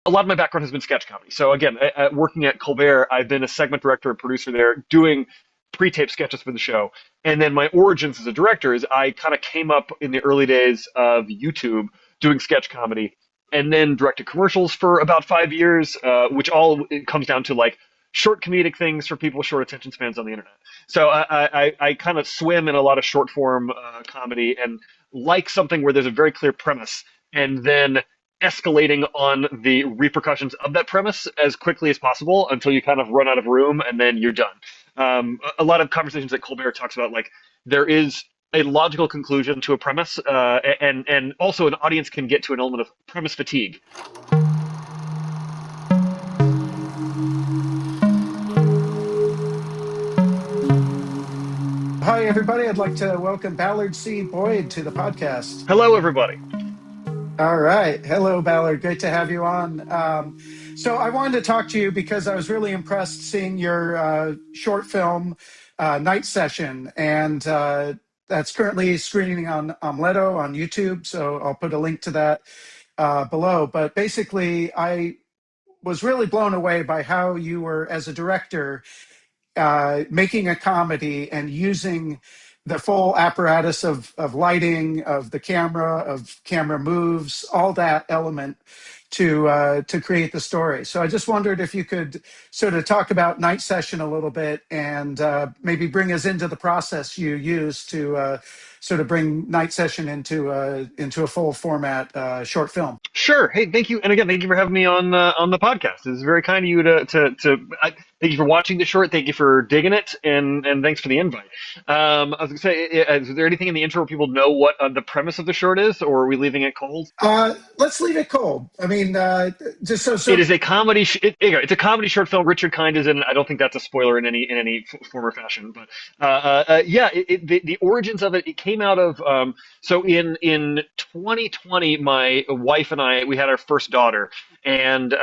a lot of my background has been sketch comedy. So again, working at Colbert, I've been a segment director and producer there, doing pre-tape sketches for the show. And then my origins as a director is I kind of came up in the early days of YouTube doing sketch comedy, and then directed commercials for about 5 years, which all it comes down to like short comedic things for people with short attention spans on the internet. So I kind of swim in a lot of short form comedy and like something where there's a very clear premise and then escalating on the repercussions of that premise as quickly as possible until you kind of run out of room and then you're done. A lot of conversations that Colbert talks about, like there is a logical conclusion to a premise, and also an audience can get to an element of premise fatigue. Hi, everybody. I'd like to welcome Ballard C. Boyd to the podcast. Hello, everybody. All right. Hello, Ballard. Great to have you on. So I wanted to talk to you because I was really impressed seeing your short film, Night Session, and that's currently screening on Omleto on YouTube. So I'll put a link to that below. But basically, I was really blown away by how you were, as a director, making a comedy and using the full apparatus of lighting, of the camera, of camera moves, all that element to create the story. So I just wondered if you could sort of talk about Night Session a little bit and maybe bring us into the process you use to sort of bring Night Session into a full format short film. Sure. Hey, thank you. And again, thank you for having me on the podcast. It's very kind of you thank you for watching the short. Thank you for digging it, and thanks for the invite. I was gonna say, is there anything in the intro where people know what the premise of the short is, or are we leaving it cold? Let's leave it cold. I mean, just so It is a comedy. It's a comedy short film. Richard Kind is in it. I don't think that's a spoiler in any form or fashion. But yeah, the origins of it came out of so in 2020, my wife and we had our first daughter, and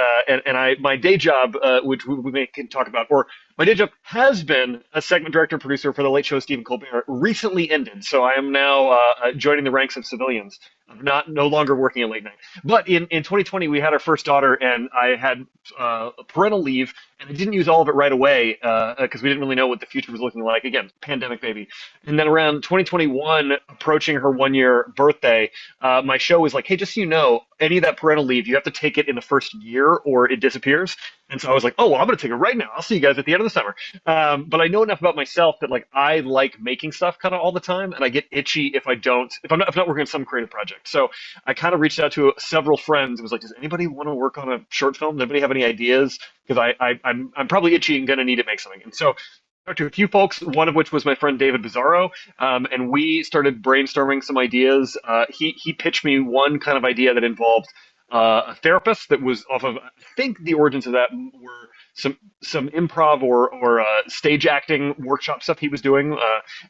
my day job, which can talk about, or my day job has been a segment director and producer for the late show Stephen Colbert, recently ended. So I am now joining the ranks of civilians. I'm no longer working at late night. But in 2020, we had our first daughter, and I had parental leave, and I didn't use all of it right away because we didn't really know what the future was looking like. Again, pandemic baby. And then around 2021, approaching her 1 year birthday, my show was like, hey, just so you know, any of that parental leave, you have to take it in the first year or it disappears. And so I was like, oh, well, I'm going to take it right now. I'll see you guys at the end of the summer. But I know enough about myself that like I like making stuff kind of all the time, and I get itchy if I'm not working on some creative project. So I kind of reached out to several friends. It was like, does anybody want to work on a short film? Does anybody have any ideas? Because I'm probably itchy and going to need to make something. And so I talked to a few folks, one of which was my friend David Bizzarro, and we started brainstorming some ideas. He pitched me one kind of idea that involved a therapist that was off of, I think the origins of that were some improv or stage acting workshop stuff he was doing.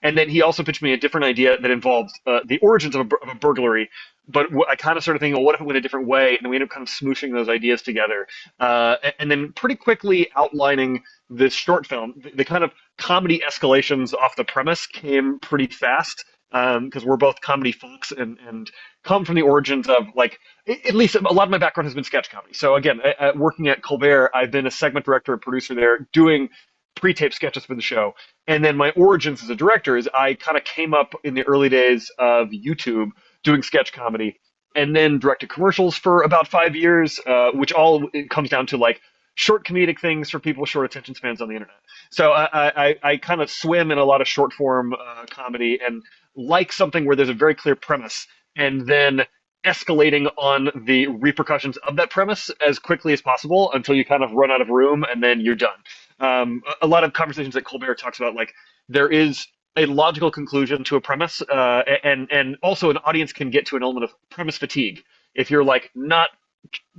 And then he also pitched me a different idea that involved the origins of a burglary. But I kind of started thinking, well, what if it went a different way? And we ended up kind of smooshing those ideas together. And then pretty quickly outlining this short film. The kind of comedy escalations off the premise came pretty fast. Because we're both comedy folks and come from the origins of, like, at least a lot of my background has been sketch comedy. So again, working at Colbert, I've been a segment director and producer there, doing pre-tape sketches for the show. And then my origins as a director is I kind of came up in the early days of YouTube doing sketch comedy, and then directed commercials for about 5 years, which all it comes down to like short comedic things for people with short attention spans on the internet. So I kind of swim in a lot of short form comedy and like something where there's a very clear premise and then escalating on the repercussions of that premise as quickly as possible until you kind of run out of room and then you're done. A lot of conversations that Colbert talks about, like there is a logical conclusion to a premise, and also an audience can get to an element of premise fatigue if you're like not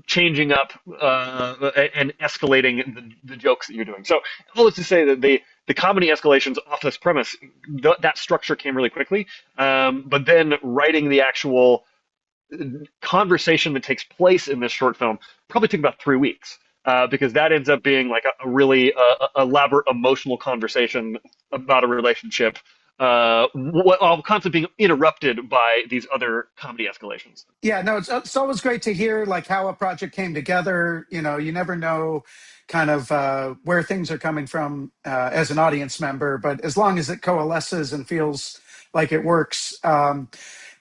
changing up and escalating the jokes that you're doing. So all is to say that the comedy escalations off this premise, that structure came really quickly. But then writing the actual conversation that takes place in this short film probably took about 3 weeks. Because that ends up being like a really elaborate emotional conversation about a relationship while constantly being interrupted by these other comedy escalations. Yeah, no, it's always great to hear like how a project came together. You know, you never know kind of where things are coming from as an audience member, but as long as it coalesces and feels like it works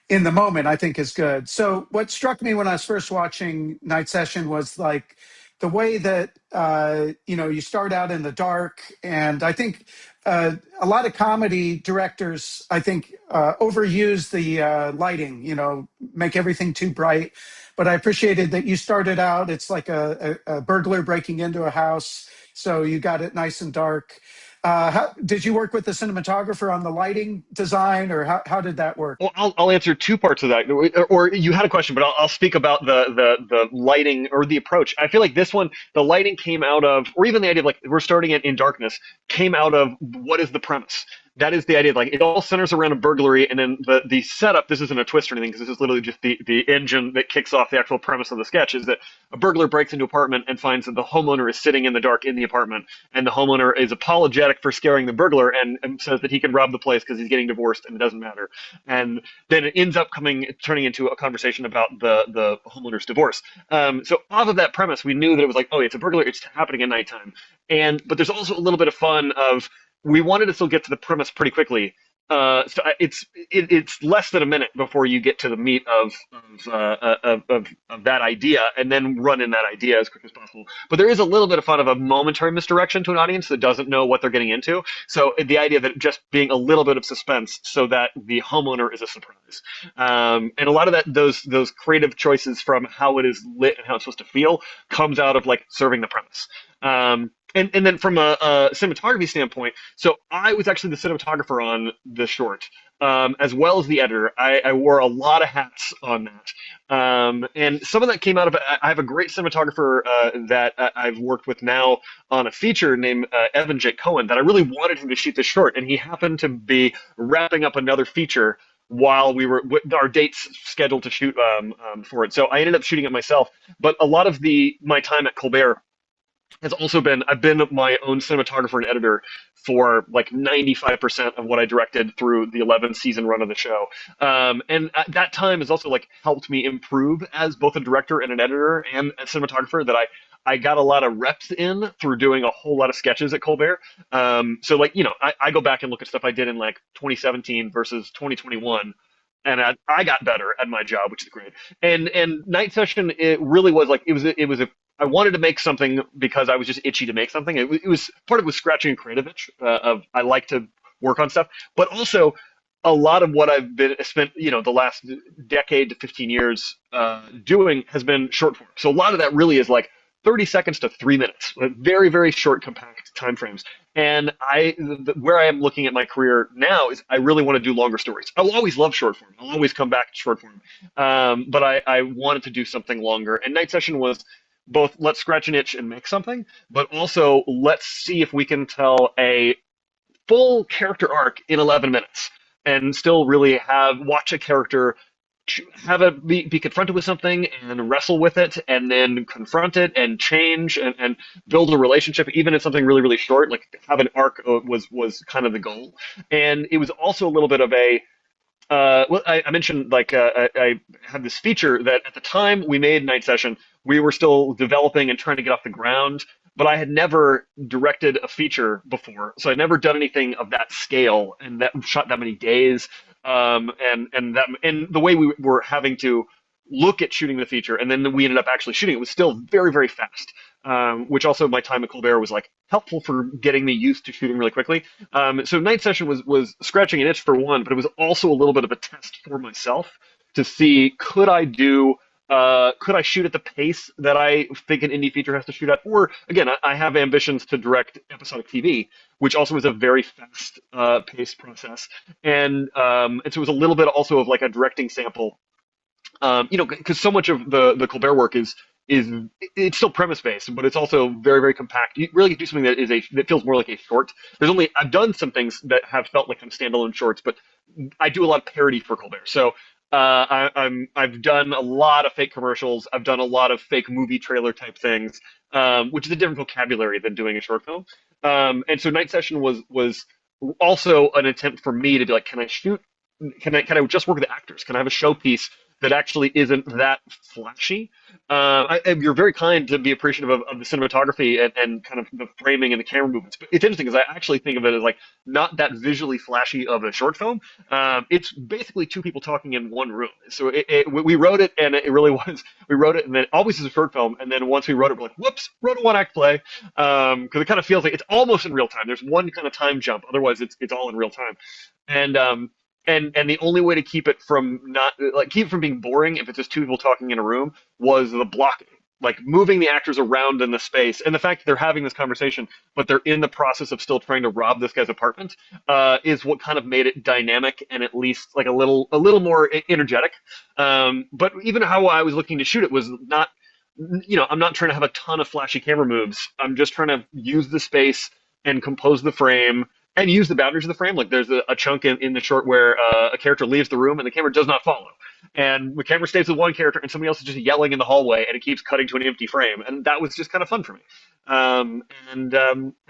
in the moment, I think is good. So what struck me when I was first watching Night Session was like the way that you start out in the dark, and I think a lot of comedy directors, I think, overuse the lighting. Make everything too bright. But I appreciated that you started out. It's like a burglar breaking into a house, so you got it nice and dark. Did you work with the cinematographer on the lighting design, or how did that work? Well, I'll answer two parts of that. Or you had a question, but I'll speak about the lighting or the approach. I feel like this one, the lighting came out of, or even the idea of like we're starting it in darkness, came out of what is the premise. That is the idea. Like it all centers around a burglary, and then the setup. This isn't a twist or anything, because this is literally just the engine that kicks off the actual premise of the sketch. Is that a burglar breaks into an apartment and finds that the homeowner is sitting in the dark in the apartment, and the homeowner is apologetic for scaring the burglar and says that he can rob the place because he's getting divorced and it doesn't matter. And then it ends up turning into a conversation about the homeowner's divorce. So off of that premise, we knew that it was like, oh, it's a burglar. It's happening at nighttime, but there's also a little bit of fun of we wanted to still get to the premise pretty quickly. It's less than a minute before you get to the meat of that idea, and then run in that idea as quick as possible. But there is a little bit of fun of a momentary misdirection to an audience that doesn't know what they're getting into. So the idea that just being a little bit of suspense so that the homeowner is a surprise, and a lot of those creative choices from how it is lit and how it's supposed to feel comes out of like serving the premise. And then from a cinematography standpoint, so I was actually the cinematographer on the short, as well as the editor. I wore a lot of hats on that. And some of that came out of, I have a great cinematographer that I've worked with now on a feature named Evan J. Cohen that I really wanted him to shoot this short. And he happened to be wrapping up another feature while we were our dates scheduled to shoot for it. So I ended up shooting it myself. But a lot of my time at Colbert has also been I've been my own cinematographer and editor for like 95% of what I directed through the 11 season run of the show. And at that time has also like helped me improve as both a director and an editor and a cinematographer that I got a lot of reps in through doing a whole lot of sketches at Colbert. So like, I go back and look at stuff I did in like 2017 versus 2021, and I got better at my job, which is great. And Night Session, it really was like I wanted to make something because I was just itchy to make something. It was part of it was scratching a creative itch of I like to work on stuff, but also a lot of what I've been spent the last decade to 15 years doing has been short form. So a lot of that really is like 30 seconds to 3 minutes, very, very short, compact time frames. And where I am looking at my career now is I really want to do longer stories. I will always love short form. I'll always come back to short form. But I wanted to do something longer. And Night Session was both let's scratch an itch and make something, but also let's see if we can tell a full character arc in 11 minutes and still really watch a character be confronted with something and wrestle with it and then confront it and change and build a relationship, even if something really, really short, like have an arc was kind of the goal. And it was also a little bit of I mentioned like I had this feature that at the time we made Night Session, we were still developing and trying to get off the ground, but I had never directed a feature before, so I'd never done anything of that scale and that shot that many days, and the way we were having to look at shooting the feature, and then we ended up actually shooting it was still very, very fast, which also my time at Colbert was like helpful for getting me used to shooting really quickly. So Night Session was scratching an itch for one, but it was also a little bit of a test for myself to see could I shoot at the pace that I think an indie feature has to shoot at? Or again, I have ambitions to direct episodic TV, which also is a very fast paced process, and so it was a little bit also of like a directing sample, because so much of the Colbert work is it's still premise based, but it's also very, very compact. You really do something that feels more like a short. I've done some things that have felt like some standalone shorts, but I do a lot of parody for Colbert. So I've done a lot of fake commercials. I've done a lot of fake movie trailer type things, which is a different vocabulary than doing a short film. And so Night Session was also an attempt for me to be like, can I shoot? Can I just work with the actors? Can I have a showpiece that actually isn't that flashy? You're very kind to be appreciative of the cinematography and kind of the framing and the camera movements. But it's interesting because I actually think of it as like not that visually flashy of a short film. It's basically two people talking in one room. So we wrote it, and it really was. We wrote it, and then always as a short film. And then once we wrote it, we're like, whoops, wrote a one act play, because it kind of feels like it's almost in real time. There's one kind of time jump. Otherwise, it's all in real time. And and the only way to keep it from not like keep it from being boring if it's just two people talking in a room was the blocking, like moving the actors around in the space, and the fact that they're having this conversation but they're in the process of still trying to rob this guy's apartment, is what kind of made it dynamic and at least like a little more energetic. But even how I was looking to shoot it was not, I'm not trying to have a ton of flashy camera moves. I'm just trying to use the space and compose the frame and use the boundaries of the frame. Like there's a chunk in the short where a character leaves the room and the camera does not follow. And the camera stays with one character and somebody else is just yelling in the hallway and it keeps cutting to an empty frame. And that was just kind of fun for me. And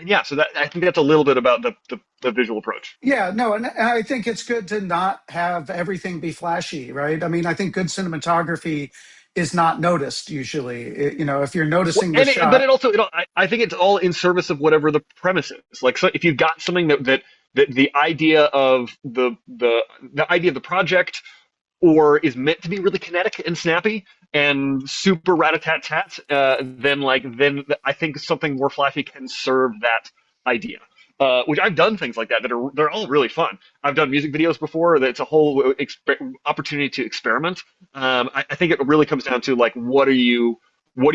yeah, so that I think that's a little bit about the visual approach. Yeah, no, and I think it's good to not have everything be flashy, right? I mean, I think good cinematography is not noticed usually. If you're Well, noticing the but shot. it also, I think it's all in service of whatever the premise is. Like, so if you've got something that the idea of the idea of the project or is meant to be really kinetic and snappy and super rat-a-tat-tat, then I think something more flashy can serve that idea. Which I've done things like that they're all really fun. I've done music videos before. That's a whole opportunity to experiment. I think it really comes down to like what are you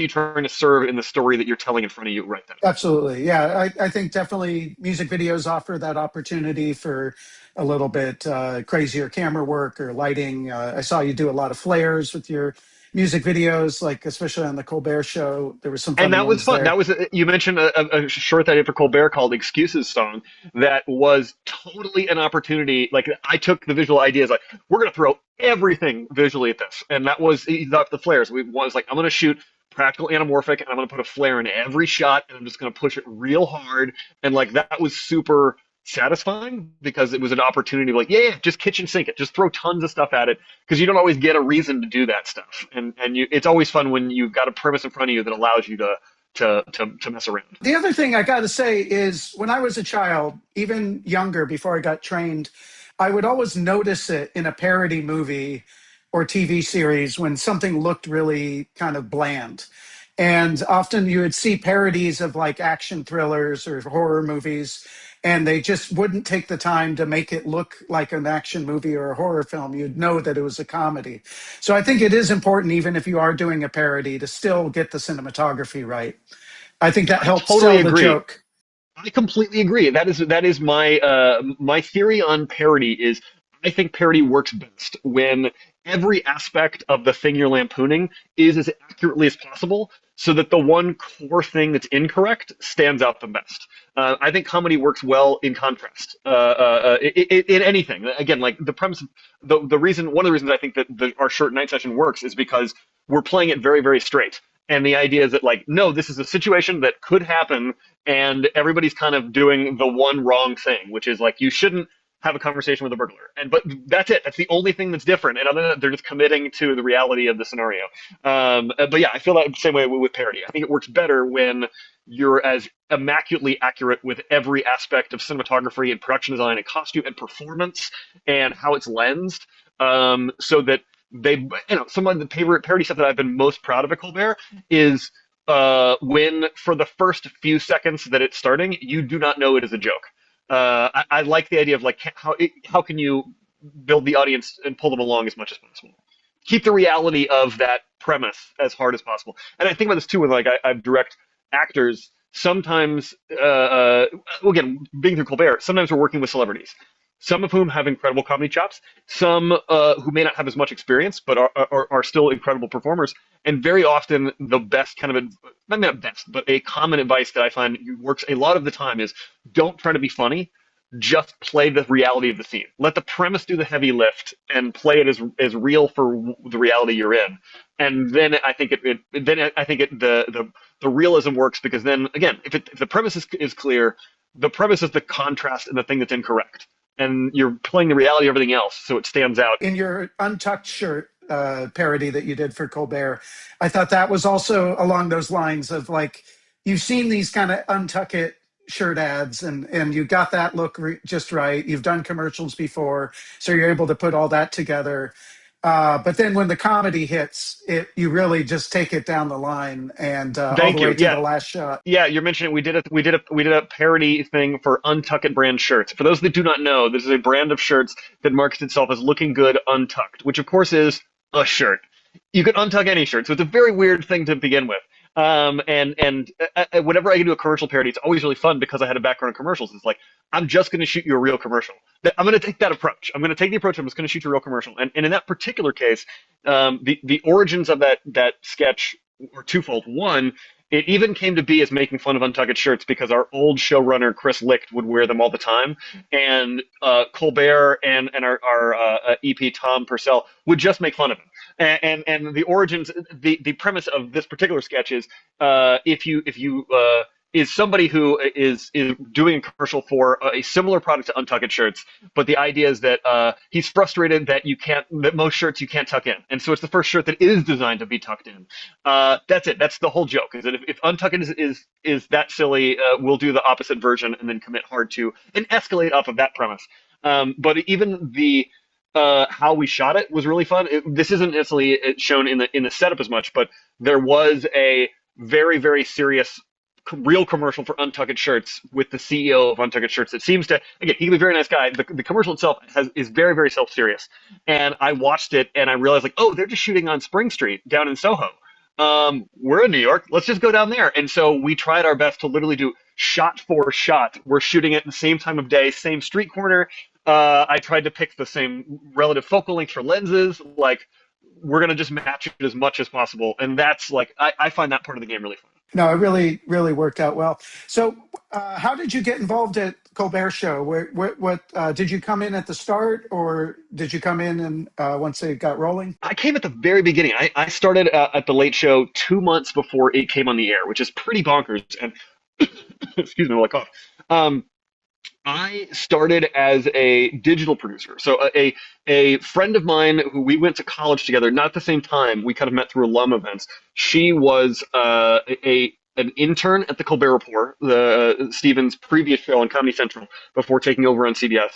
trying to serve in the story that you're telling in front of you right then. Absolutely. Yeah, I think definitely music videos offer that opportunity for a little bit crazier camera work or lighting. I saw you do a lot of flares with your music videos, like especially on the Colbert Show. There were some And funny that was ones fun. there. You mentioned a short that I did for Colbert called "Excuses" song. That was totally an opportunity. Like I took the visual ideas, like we're gonna throw everything visually at this, and that was the flares. We was like I'm gonna shoot practical anamorphic, and I'm gonna put a flare in every shot, and I'm just gonna push it real hard, and like that was super satisfying because it was an opportunity. Like yeah, just kitchen sink it, just throw tons of stuff at it because you don't always get a reason to do that stuff, and it's always fun when you've got a premise in front of you that allows you to mess around. The other thing I got to say is when I was a child, even younger before I got trained, I would always notice it in a parody movie or TV series when something looked really kind of bland. And often you would see parodies of like action thrillers or horror movies, and they just wouldn't take the time to make it look like an action movie or a horror film. You'd know that it was a comedy. So I think it is important, even if you are doing a parody, to still get the cinematography right. I think that I helps totally sell the agree. joke. I completely agree. That is my theory on parody is I think parody works best when every aspect of the thing you're lampooning is as accurately as possible, so that the one core thing that's incorrect stands out the best. I think comedy works well in contrast. In anything. Again, like the premise, the reason, one of the reasons I think that our short night session works is because we're playing it very, very straight. And the idea is that, like, no, this is a situation that could happen, and everybody's kind of doing the one wrong thing, which is like you shouldn't have a conversation with a burglar. And but that's it. That's the only thing that's different. And other than that, they're just committing to the reality of the scenario. But yeah, I feel that the same way with parody. I think it works better when you're as immaculately accurate with every aspect of cinematography and production design and costume and performance and how it's lensed, so that some of the favorite parody stuff that I've been most proud of at Colbert is when for the first few seconds that it's starting, you do not know it is a joke. I like the idea of like how can you build the audience and pull them along as much as possible. Keep the reality of that premise as hard as possible. And I think about this too when like I direct actors. Sometimes, again, being through Colbert, sometimes we're working with celebrities, some of whom have incredible comedy chops, some who may not have as much experience but are still incredible performers. And very often, the best kind of, not best, but a common advice that I find works a lot of the time is don't try to be funny. Just play the reality of the scene. Let the premise do the heavy lift and play it as real for the reality you're in. And then I think the realism works because then again, if the premise is clear, the premise is the contrast and the thing that's incorrect, and you're playing the reality of everything else, so it stands out. In your untucked shirt parody that you did for Colbert, I thought that was also along those lines of like, you've seen these kind of untuck it shirt ads, and you got that look just right. You've done commercials before, so you're able to put all that together. But then when the comedy hits, you really just take it down the line and all the Thank way you. to Yeah, the last shot. yeah, you're mentioning we did a parody thing for Untuckit brand shirts. For those that do not know, this is a brand of shirts that markets itself as looking good untucked, which of course is a shirt. You can untuck any shirt, so it's a very weird thing to begin with. Whenever I can do a commercial parody, it's always really fun because I had a background in commercials. It's like I'm just going to shoot you a real commercial. I'm going to take that approach. I'm going to take the approach. I'm just going to shoot you a real commercial. And in that particular case, the origins of that sketch were twofold. One, it even came to be as making fun of untucked shirts because our old showrunner Chris Licht would wear them all the time, and Colbert and our EP Tom Purcell would just make fun of him. And the origins, the premise of this particular sketch is if you is somebody who is doing a commercial for a similar product to Untucked shirts, but the idea is that he's frustrated that most shirts you can't tuck in, and so it's the first shirt that is designed to be tucked in. That's it. That's the whole joke. Is that if Untucked is that silly, we'll do the opposite version and then commit hard to and escalate off of that premise. But even the how we shot it was really fun. This isn't necessarily shown in the setup as much, but there was a very very serious real commercial for Untucked shirts with the CEO of Untucked shirts. It seems to, again, he can be a very nice guy. The commercial itself is very very self serious, and I watched it and I realized like, oh, they're just shooting on Spring Street down in Soho. We're in New York. Let's just go down there. And so we tried our best to literally do shot for shot. We're shooting at the same time of day, same street corner. I tried to pick the same relative focal length for lenses. Like, we're gonna just match it as much as possible, and that's like I find that part of the game really fun. No, it really, really worked out well. So, how did you get involved at Colbert Show? What did you come in at the start, or did you come in and once it got rolling? I came at the very beginning. I started at the Late Show 2 months before it came on the air, which is pretty bonkers. And excuse me while I cough. I started as a digital producer. So a friend of mine who we went to college together, not at the same time. We kind of met through alum events. She was an intern at the Colbert Report, Stephen's previous show on Comedy Central, before taking over on CBS.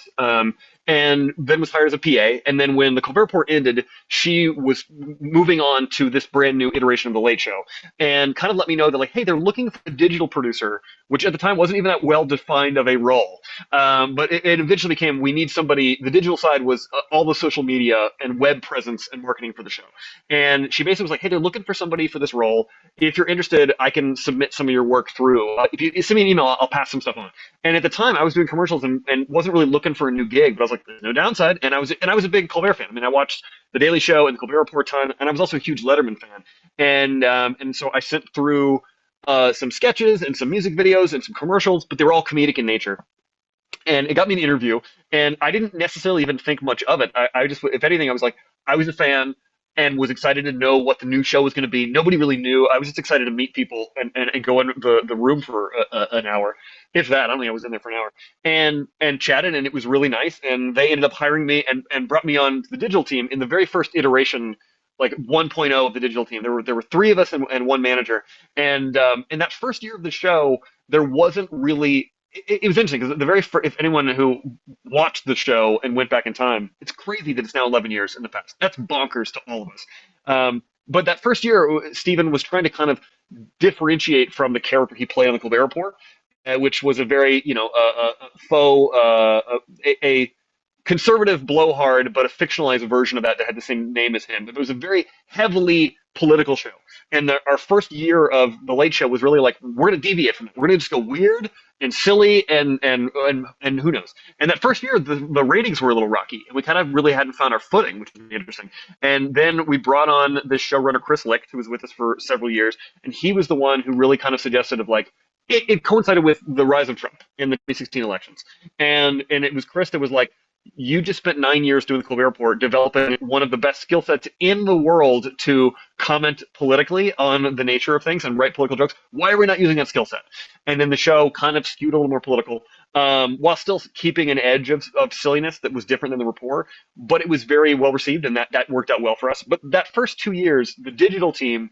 And then was hired as a PA. And then when the Colbert Report ended, she was moving on to this brand new iteration of the Late Show, and kind of let me know that like, hey, they're looking for a digital producer, which at the time wasn't even that well defined of a role. But it eventually became, we need somebody. The digital side was all the social media and web presence and marketing for the show. And she basically was like, hey, they're looking for somebody for this role. If you're interested, I can submit some of your work through. If you send me an email, I'll pass some stuff on. And at the time, I was doing commercials and wasn't really looking for a new gig, but I was like, there's no downside. And I was a big Colbert fan. I mean, I watched The Daily Show and the Colbert Report a ton, and I was also a huge Letterman fan. And so I sent through some sketches and some music videos and some commercials, but they were all comedic in nature. And it got me an interview, and I didn't necessarily even think much of it. I just, if anything, I was like, I was a fan and was excited to know what the new show was going to be. Nobody really knew. I was just excited to meet people and go in the room for an hour, if that. I don't think I was in there for an hour, and chatted, and it was really nice. And they ended up hiring me and brought me on to the digital team in the very first iteration, like 1.0 of the digital team. There were three of us and one manager. And in that first year of the show, there wasn't really. It was interesting because the very first, if anyone who watched the show and went back in time, it's crazy that it's now 11 years in the past. That's bonkers to all of us. But that first year, Stephen was trying to kind of differentiate from the character he played on the Colbert Report, which was a very, faux, a conservative blowhard, but a fictionalized version of that had the same name as him. But it was a very heavily political show. And our first year of the Late Show was really like, we're going to deviate from it. We're going to just go weird and silly and who knows. And that first year, the ratings were a little rocky, and we kind of really hadn't found our footing, which was interesting. And then we brought on this showrunner, Chris Licht, who was with us for several years, and he was the one who really kind of suggested of like, it coincided with the rise of Trump in the 2016 elections. And it was Chris that was like, you just spent 9 years doing the Colbert Report, developing one of the best skill sets in the world to comment politically on the nature of things and write political jokes. Why are we not using that skill set? And then the show kind of skewed a little more political, while still keeping an edge of silliness that was different than the report. But it was very well received, and that worked out well for us. But that first 2 years, the digital team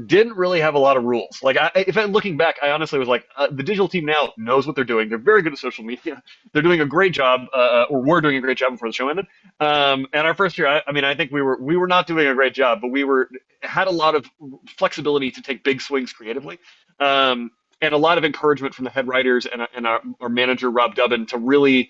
didn't really have a lot of rules. Like, if I'm looking back, I honestly was like, the digital team now knows what they're doing. They're very good at social media. They're doing a great job, or were doing a great job before the show ended. And our first year, I mean, I think we were not doing a great job, but had a lot of flexibility to take big swings creatively, and a lot of encouragement from the head writers and our manager Rob Dubbin to really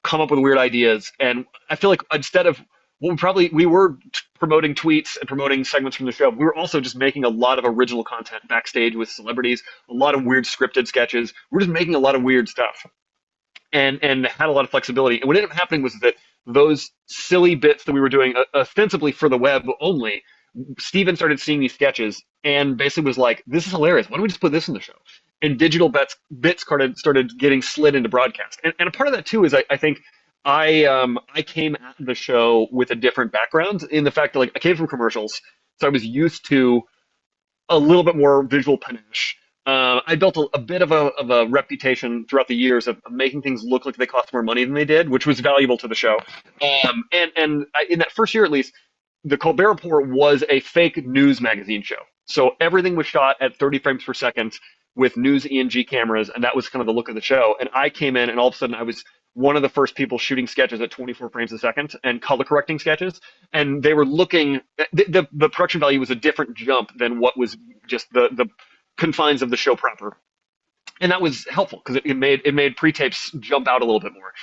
come up with weird ideas. And I feel like instead of we were promoting tweets and promoting segments from the show. We were also just making a lot of original content backstage with celebrities, a lot of weird scripted sketches. We're just making a lot of weird stuff, and had a lot of flexibility. And what ended up happening was that those silly bits that we were doing ostensibly for the web only, Steven started seeing these sketches and basically was like, "This is hilarious. Why don't we just put this in the show?" And digital bits started getting slid into broadcast. And a part of that too is I think I came at the show with a different background in the fact that, like, I came from commercials, so I was used to a little bit more visual panache. I built a bit of a reputation throughout the years of making things look like they cost more money than they did, which was valuable to the show. In that first year, at least, the Colbert Report was a fake news magazine show. So everything was shot at 30 frames per second with news ENG cameras, and that was kind of the look of the show. And I came in, and all of a sudden, I was one of the first people shooting sketches at 24 frames a second and color correcting sketches. And they were looking, the production value was a different jump than what was just the confines of the show proper. And that was helpful because it made pre-tapes jump out a little bit more.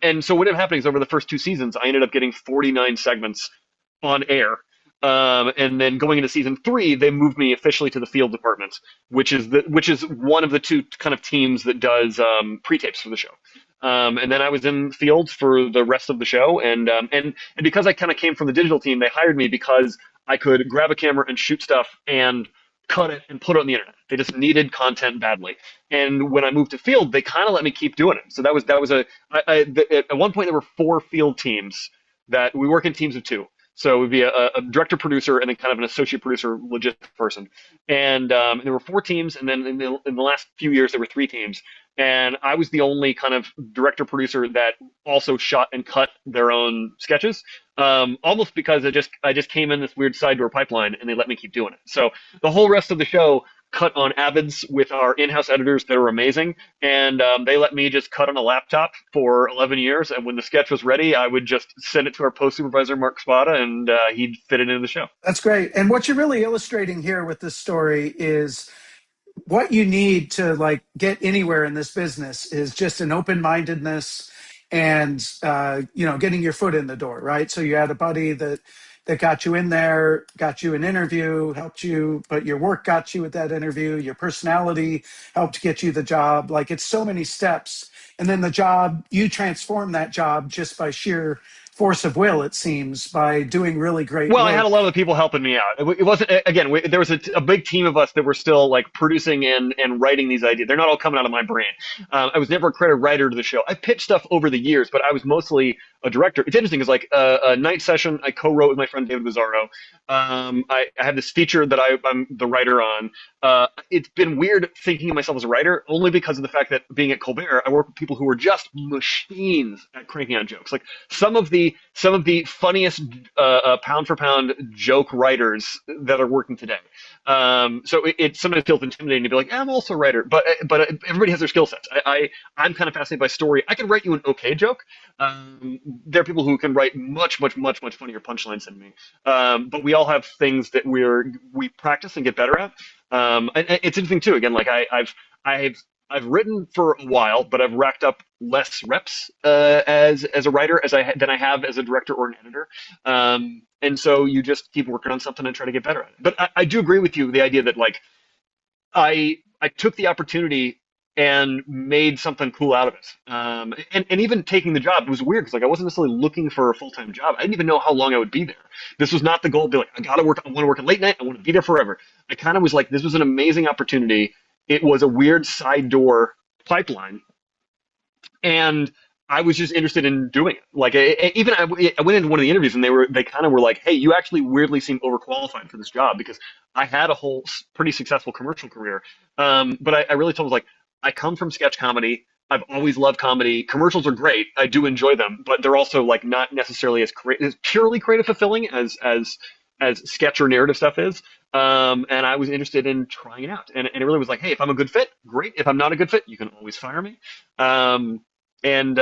And so what ended up happening is over the first 2 seasons, I ended up getting 49 segments on air. And then going into season 3, they moved me officially to the field department, which is one of the two kind of teams that does pre-tapes for the show. And then I was in field for the rest of the show, and because I kind of came from the digital team, they hired me because I could grab a camera and shoot stuff and cut it and put it on the internet. They just needed content badly. And when I moved to field, they kind of let me keep doing it. So at one point there were 4 field teams that we work in teams of 2. So it would be a director producer and then kind of an associate producer logistics person. And there were 4 teams, and then in the last few years there were 3 teams. And I was the only kind of director producer that also shot and cut their own sketches. Almost because I just came in this weird side door pipeline and they let me keep doing it. So the whole rest of the show cut on Avids with our in-house editors that are amazing, and they let me just cut on a laptop for 11 years, and when the sketch was ready, I would just send it to our post supervisor, Mark Spada, and he'd fit it into the show. That's great. And what you're really illustrating here with this story is what you need to like get anywhere in this business is just an open-mindedness and getting your foot in the door, right? So you had a buddy that got you in there, got you an interview, helped you, but your work got you at that interview, your personality helped get you the job. Like, it's so many steps. And then the job, you transform that job just by sheer force of will, it seems, by doing really great Well, work. I had a lot of people helping me out. It wasn't, again, there was a big team of us that were still like producing and writing these ideas. They're not all coming out of my brain. I was never a creative writer to the show. I pitched stuff over the years, but I was mostly a director. It's interesting, because like a night session I co-wrote with my friend David Bizzarro. I have this feature that I'm the writer on. It's been weird thinking of myself as a writer, only because of the fact that being at Colbert, I work with people who are just machines at cranking out jokes. Like some of the funniest pound for pound joke writers that are working today. So it sometimes feels intimidating to be like, I'm also a writer, but everybody has their skill sets. I'm kind of fascinated by story. I can write you an okay joke. There are people who can write much funnier punchlines than me. But we all have things that we practice and get better at. And it's interesting too. Again, like I've written for a while, but I've racked up less reps as a writer than I have as a director or an editor. And so you just keep working on something and try to get better at it. But I do agree with you, the idea that like I took the opportunity and made something cool out of it. And even taking the job, it was weird because like I wasn't necessarily looking for a full-time job. I didn't even know how long I would be there. This was not the goal. Be like, I want to work at late night. I want to be there forever. I kind of was like, this was an amazing opportunity. It was a weird side door pipeline. And I was just interested in doing it. Like, even I went into one of the interviews and they kind of were like, "Hey, you actually weirdly seem overqualified for this job," because I had a whole pretty successful commercial career. But I really told them like, I come from sketch comedy. I've always loved comedy. Commercials are great. I do enjoy them, but they're also like not necessarily as purely creative fulfilling as sketch or narrative stuff is. And I was interested in trying it out, and it really was like, hey, if I'm a good fit, great. If I'm not a good fit, you can always fire me. Um, and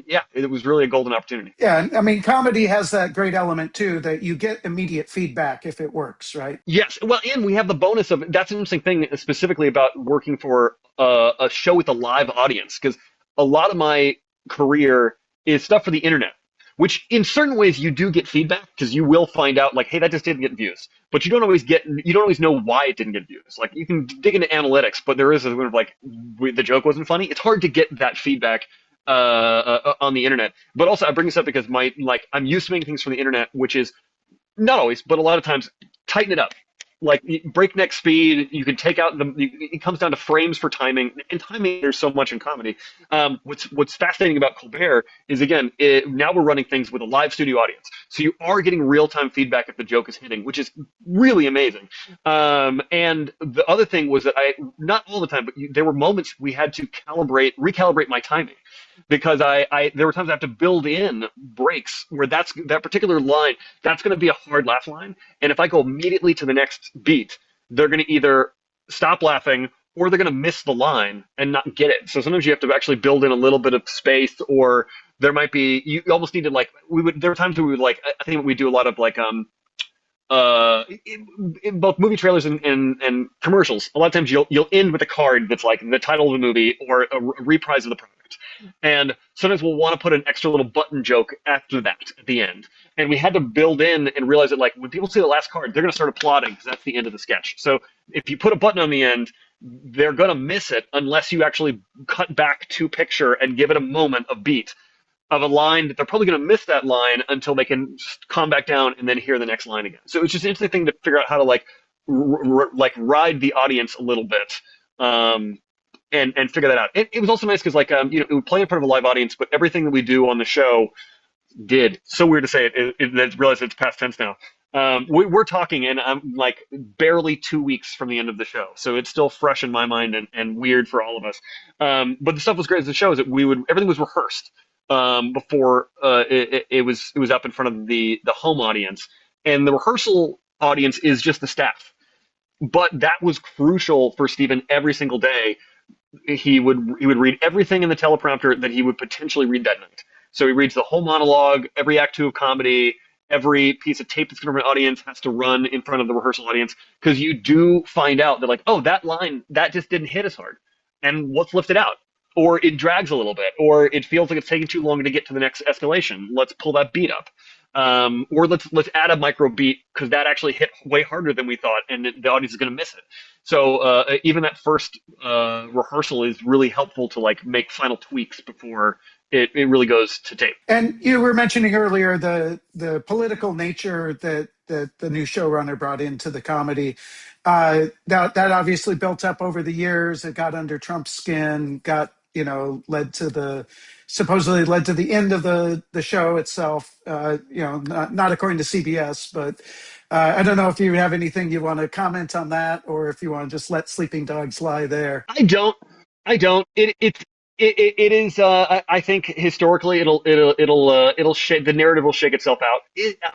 yeah, it was really a golden opportunity. Yeah, and I mean, comedy has that great element too that you get immediate feedback if it works, right? Yes, well, and we have the bonus of that's an interesting thing specifically about working for a show with a live audience because a lot of my career is stuff for the internet, which in certain ways you do get feedback because you will find out like, hey, that just didn't get views, but you don't always know why it didn't get views. Like you can dig into analytics, but there is a sort of like the joke wasn't funny. It's hard to get that feedback on the internet. But also, I bring this up because I'm used to making things from the internet, which is not always, but a lot of times, tighten it up. Like breakneck speed, you can take out it comes down to frames for timing, and timing there's so much in comedy. What's fascinating about Colbert is again, now we're running things with a live studio audience, so you are getting real time feedback if the joke is hitting, which is really amazing. And the other thing was that I not all the time, but there were moments we had to recalibrate my timing because there were times I have to build in breaks where that particular line that's going to be a hard laugh line, and if I go immediately to the next beat, they're going to either stop laughing or they're going to miss the line and not get it. So sometimes you have to actually build in a little bit of space, or there might be you almost need to like there were times where we would like I think we do a lot of like in both movie trailers and commercials. A lot of times you'll end with a card that's like the title of the movie or a reprise of the product. And sometimes we'll want to put an extra little button joke after that at the end. And we had to build in and realize that like when people see the last card, they're going to start applauding because that's the end of the sketch. So if you put a button on the end, they're going to miss it unless you actually cut back to picture and give it a moment of beat of a line that they're probably going to miss that line until they can calm back down and then hear the next line again. So it's just an interesting thing to figure out how to like like ride the audience a little bit. And figure that out. It was also nice because like it would play in front of a live audience, but everything that we do on the show did. So weird to say it realize it's past tense now. We're talking, and I'm like barely 2 weeks from the end of the show, so it's still fresh in my mind and weird for all of us. But the stuff was great as the show is that everything was rehearsed before it was up in front of the home audience, and the rehearsal audience is just the staff. But that was crucial for Stephen every single day. He would read everything in the teleprompter that he would potentially read that night. So he reads the whole monologue, every act two of comedy, every piece of tape that's going to an audience has to run in front of the rehearsal audience because you do find out that like, oh, that line that just didn't hit as hard, and let's lift it out, or it drags a little bit, or it feels like it's taking too long to get to the next escalation. Let's pull that beat up. Or let's add a micro beat because that actually hit way harder than we thought, and the audience is going to miss it. So even that first rehearsal is really helpful to like make final tweaks before it really goes to tape. And you were mentioning earlier the political nature that the new showrunner brought into the comedy. That obviously built up over the years. It got under Trump's skin. Supposedly led to the end of the show itself. Not according to CBS, but I don't know if you have anything you want to comment on that, or if you want to just let sleeping dogs lie there. I don't. I don't. It is. I think historically, it'll shake the narrative will shake itself out.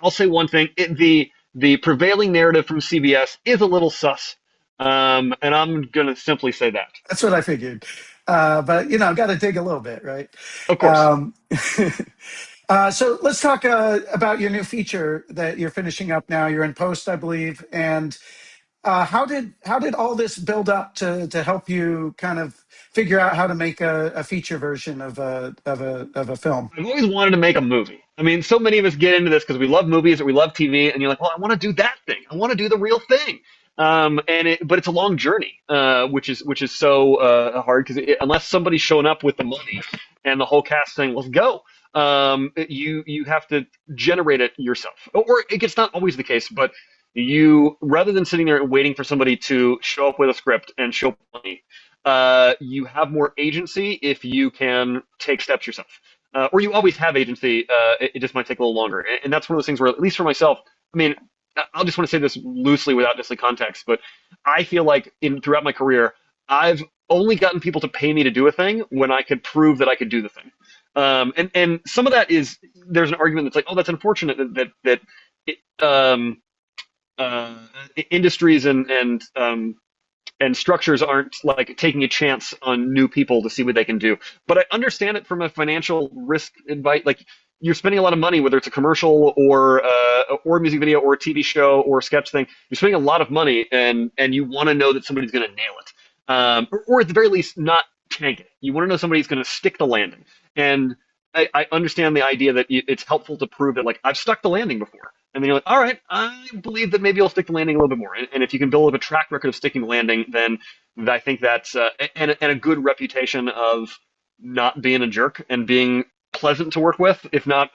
I'll say one thing: the prevailing narrative from CBS is a little sus, and I'm gonna simply say that. That's what I figured. But got to dig a little bit, right? Of course. Um, so let's talk about your new feature that you're finishing up now. You're in post, I believe, and how did all this build up to help you kind of figure out how to make a feature version of a film? I've always wanted to make a movie. I mean, so many of us get into this because we love movies or we love TV, and you're like, well, I want to do that thing. I want to do the real thing. But it's a long journey, which is so hard because unless somebody's showing up with the money and the whole cast saying, let's go, you have to generate it yourself. Or it's not always the case, but rather than sitting there and waiting for somebody to show up with a script and show money, you have more agency if you can take steps yourself. or you always have agency. It just might take a little longer, and that's one of those things where, at least for myself, I mean, I'll just want to say this loosely without necessarily context, but I feel like throughout my career, I've only gotten people to pay me to do a thing when I could prove that I could do the thing. And some of that is, there's an argument that's like, oh, that's unfortunate that it, uh, industries and structures aren't like taking a chance on new people to see what they can do. But I understand it from a financial risk invite. Like, you're spending a lot of money, whether it's a commercial or a music video or a TV show or a sketch thing. You're spending a lot of money, and you want to know that somebody's going to nail it, or at the very least not tank it. You want to know somebody's going to stick the landing. And I understand the idea that it's helpful to prove that, like, I've stuck the landing before. And then you're like, all right, I believe that maybe I'll stick the landing a little bit more. And if you can build up a track record of sticking the landing, then I think that's and a good reputation of not being a jerk and being pleasant to work with, if not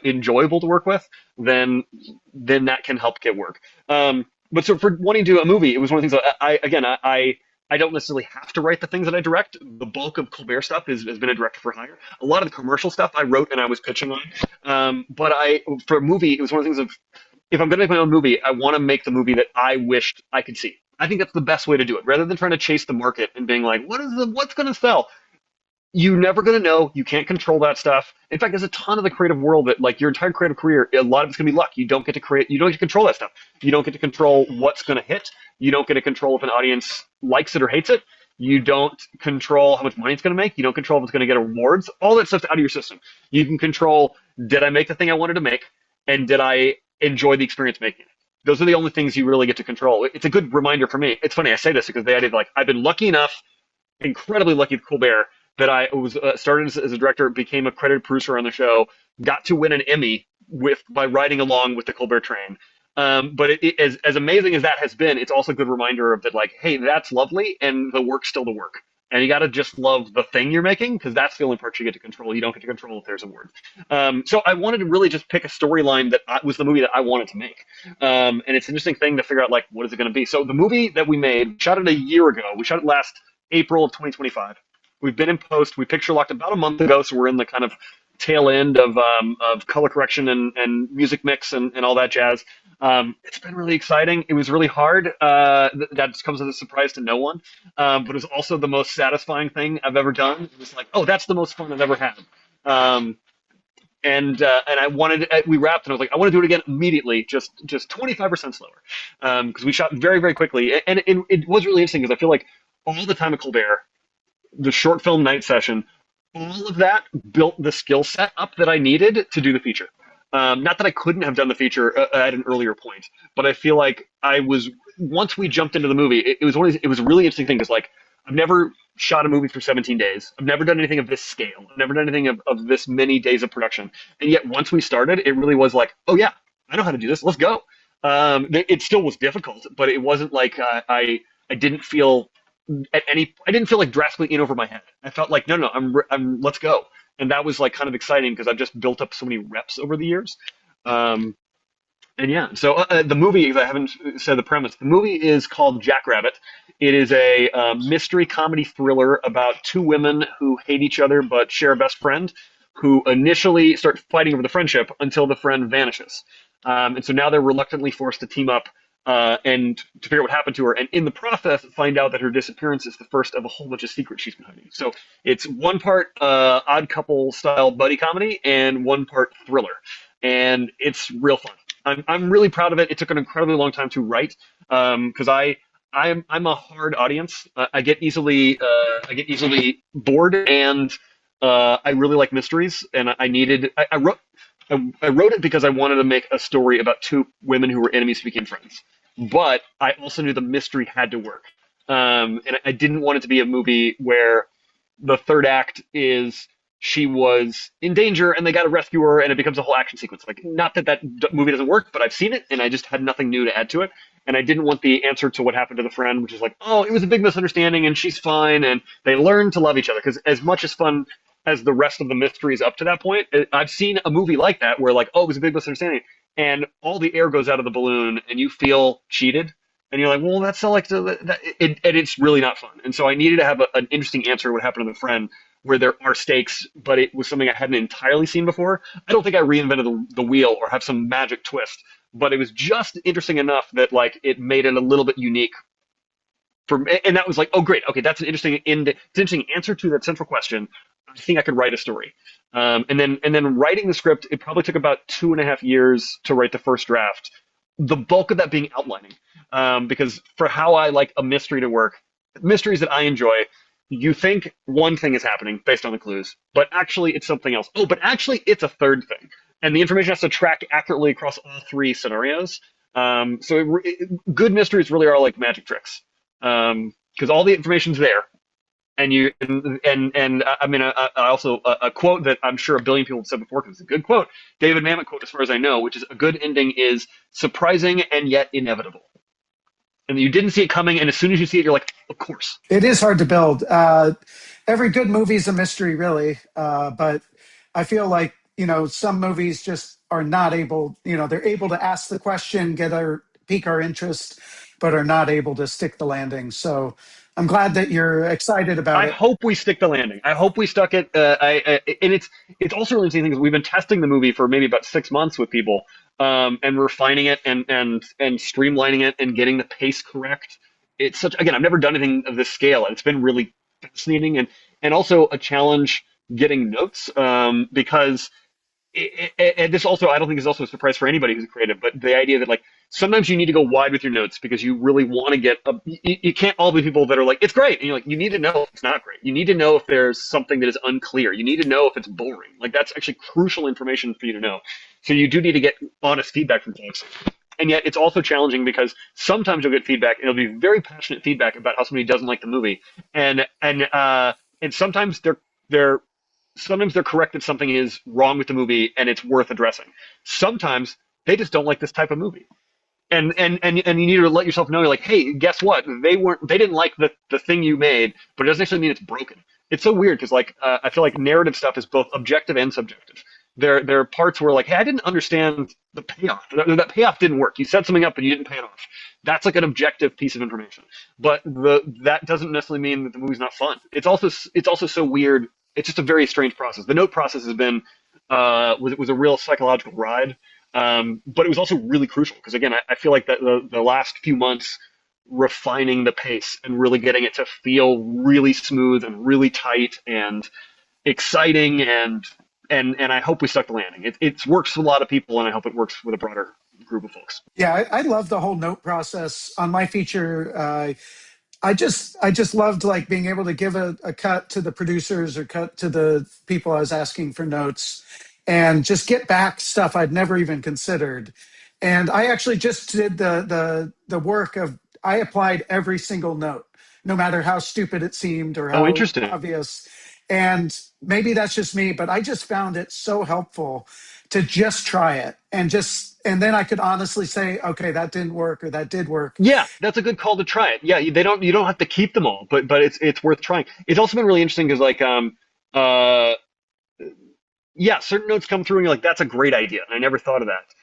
enjoyable to work with, then that can help get work. But so for wanting to do a movie, it was one of the things that I don't necessarily have to write the things that I direct. The bulk of Colbert stuff has been a director for hire. A lot of the commercial stuff I wrote and I was pitching on. But for a movie, it was one of the things of, if I'm going to make my own movie, I want to make the movie that I wished I could see. I think that's the best way to do it, rather than trying to chase the market and being like, what's going to sell? You're never going to know. You can't control that stuff. In fact, there's a ton of the creative world that, like, your entire creative career, a lot of it's going to be luck. You don't get to create, you don't get to control that stuff. You don't get to control what's going to hit. You don't get to control if an audience likes it or hates it. You don't control how much money it's going to make. You don't control if it's going to get awards. All that stuff's out of your system. You can control, did I make the thing I wanted to make? And did I enjoy the experience making it? Those are the only things you really get to control. It's a good reminder for me. It's funny, I say this because the idea of, like, I've been lucky enough, incredibly lucky with Colbert, that I was started as a director, became a credited producer on the show, got to win an Emmy by riding along with the Colbert train. But as amazing as that has been, it's also a good reminder of that, like, hey, that's lovely, and the work's still the work. And you got to just love the thing you're making, because that's the only part you get to control. You don't get to control if there's awards. So I wanted to really just pick a storyline that was the movie that I wanted to make. And it's an interesting thing to figure out, like, what is it going to be? So the movie that we made, we shot it a year ago. We shot it last April of 2025. We've been in post. We picture locked about a month ago, so we're in the kind of tail end of color correction and music mix and all that jazz. It's been really exciting. It was really hard. That just comes as a surprise to no one. But it was also the most satisfying thing I've ever done. It was like, oh, that's the most fun I've ever had. And I wanted, we wrapped, and I was like, I want to do it again immediately, just 25% slower, because we shot very, very quickly. And it was really interesting because I feel like all the time at Colbert, the short film night session, all of that built the skill set up that I needed to do the feature. Not that I couldn't have done the feature at an earlier point, but I feel like once we jumped into the movie, it was a really interesting thing, because, like, I've never shot a movie for 17 days. I've never done anything of this scale. I've never done anything of this many days of production. And yet once we started, it really was like, oh yeah, I know how to do this. Let's go. It still was difficult, but it wasn't like I didn't feel I didn't feel like drastically in over my head. I felt like, no, let's go. And that was, like, kind of exciting, because I've just built up so many reps over the years. And yeah, so the movie, if I haven't said the premise, the movie is called Jackrabbit. It is a mystery comedy thriller about two women who hate each other but share a best friend, who initially start fighting over the friendship until the friend vanishes. And so now they're reluctantly forced to team up and to figure out what happened to her, and in the process find out that her disappearance is the first of a whole bunch of secrets she's been hiding. So it's one part Odd Couple style buddy comedy and one part thriller, and it's real fun. I'm really proud of it. It took an incredibly long time to write, because I'm a hard audience. I get easily bored, and I really like mysteries, and I wrote it because I wanted to make a story about two women who were enemies who became friends. But I also knew the mystery had to work. And I didn't want it to be a movie where the third act is she was in danger and they got to rescue her and it becomes a whole action sequence. Like, not that movie doesn't work, but I've seen it and I just had nothing new to add to it. And I didn't want the answer to what happened to the friend, which is like, oh, it was a big misunderstanding and she's fine and they learn to love each other. Because as much as fun as the rest of the mysteries up to that point, I've seen a movie like that where, like, oh, it was a big misunderstanding and all the air goes out of the balloon and you feel cheated. And you're like, well, that's not like and it's really not fun. And so I needed to have an interesting answer to what happened to the friend, where there are stakes, but it was something I hadn't entirely seen before. I don't think I reinvented the wheel or have some magic twist, but it was just interesting enough that like it made it a little bit unique for me. And that was like, oh, great, okay, that's an interesting answer to that central question. I think I could write a story. And then writing the script, it probably took about 2.5 years to write the first draft. The bulk of that being outlining, because for how I like a mystery to work, mysteries that I enjoy, you think one thing is happening based on the clues, but actually it's something else. Oh, but actually it's a third thing, and the information has to track accurately across all three scenarios. Good mysteries really are like magic tricks, because all the information's there, and you and I mean, I also a quote that I'm sure a billion people have said before, because it's a good quote, David Mamet quote as far as I know, which is a good ending is surprising and yet inevitable. And you didn't see it coming, and as soon as you see it, you're like, of course. It is hard to build. Every good movie is a mystery, really. But I feel like, some movies just are not able, they're able to ask the question, pique our interest, but are not able to stick the landing. So I'm glad that you're excited about I it. hope we stick the landing. I hope we stuck it. And it's also really interesting because we've been testing the movie for maybe about 6 months with people, and refining it and streamlining it and getting the pace correct. It's such again, I've never done anything of this scale, and it's been really fascinating and also a challenge getting notes, because and this also I don't think is also a surprise for anybody who's creative, but the idea that like sometimes you need to go wide with your notes because you really want to get you can't all be people that are like it's great, and you're like, you need to know if it's not great, you need to know if there's something that is unclear, you need to know if it's boring. Like that's actually crucial information for you to know. So you do need to get honest feedback from folks. And yet it's also challenging because sometimes you'll get feedback and it'll be very passionate feedback about how somebody doesn't like the movie, and they're sometimes they're correct that something is wrong with the movie and it's worth addressing. Sometimes they just don't like this type of movie. And you need to let yourself know, you're like, hey, guess what? They didn't like the thing you made, but it doesn't actually mean it's broken. It's so weird because like I feel like narrative stuff is both objective and subjective. There are parts where like, hey, I didn't understand the payoff. That payoff didn't work. You set something up and you didn't pay it off. That's like an objective piece of information. But that doesn't necessarily mean that the movie's not fun. It's also so weird. It's just a very strange process. The note process has been was a real psychological ride, but it was also really crucial because again, I feel like that the last few months refining the pace and really getting it to feel really smooth and really tight and exciting and I hope we stuck the landing. It works with a lot of people, and I hope it works with a broader group of folks. Yeah, I love the whole note process on my feature. I just loved like being able to give a cut to the producers or cut to the people I was asking for notes and just get back stuff I'd never even considered. And I actually just did the work of I applied every single note, no matter how stupid it seemed or Oh, how interesting. obvious. And maybe that's just me, but I just found it so helpful to just try it and then I could honestly say, okay, that didn't work or that did work. Yeah, that's a good call to try it. Yeah, you don't have to keep them all, but it's worth trying. It's also been really interesting because like uh yeah, certain notes come through and you're like, that's a great idea. And I never thought of that.